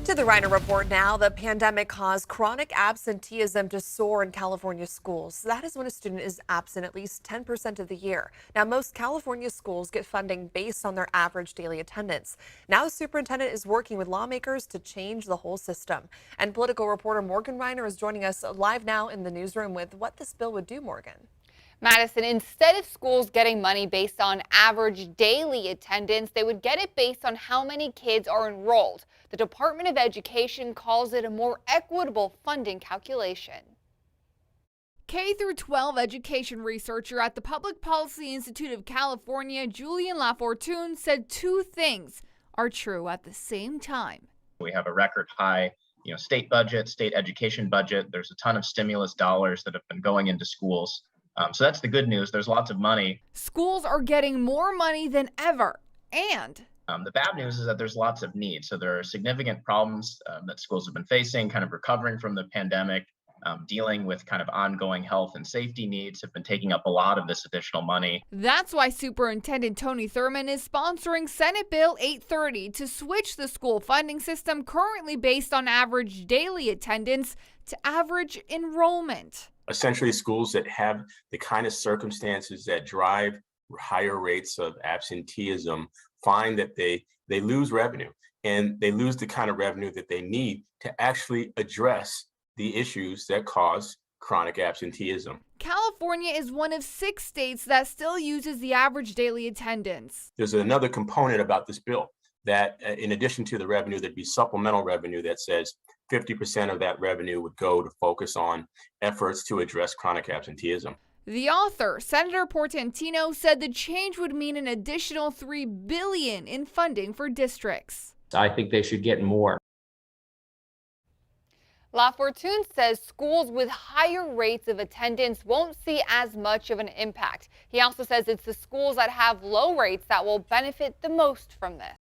To the Rynor Report now, the pandemic caused chronic absenteeism to soar in California schools. That is when a student is absent at least 10% of the year. Now, most California schools get funding based on their average daily attendance. Now, the superintendent is working with lawmakers to change the whole system. And political reporter Morgan Rynor is joining us live now in the newsroom with what this bill would do, Morgan. Madison, instead of schools getting money based on average daily attendance, they would get it based on how many kids are enrolled. The Department of Education calls it a more equitable funding calculation. K-12 education researcher at the Public Policy Institute of California, Julian Lafortune, said two things are true at the same time. We have a record high state budget, state education budget. There's a ton of stimulus dollars that have been going into schools. So that's the good news. There's lots of money. Schools are getting more money than ever. And the bad news is that there's lots of need. So there are significant problems that schools have been facing, kind of recovering from the pandemic, dealing with kind of ongoing health and safety needs have been taking up a lot of this additional money. That's why Superintendent Tony Thurmond is sponsoring Senate Bill 830 to switch the school funding system currently based on average daily attendance to average enrollment. Essentially, schools that have the kind of circumstances that drive higher rates of absenteeism find that they lose revenue, and they lose the kind of revenue that they need to actually address the issues that cause chronic absenteeism. California is one of 6 states that still uses the average daily attendance. There's another component about this bill that in addition to the revenue, there'd be supplemental revenue that says 50% of that revenue would go to focus on efforts to address chronic absenteeism. The author, Senator Portantino, said the change would mean an additional $3 billion in funding for districts. I think they should get more. Lafortune says schools with higher rates of attendance won't see as much of an impact. He also says it's the schools that have low rates that will benefit the most from this.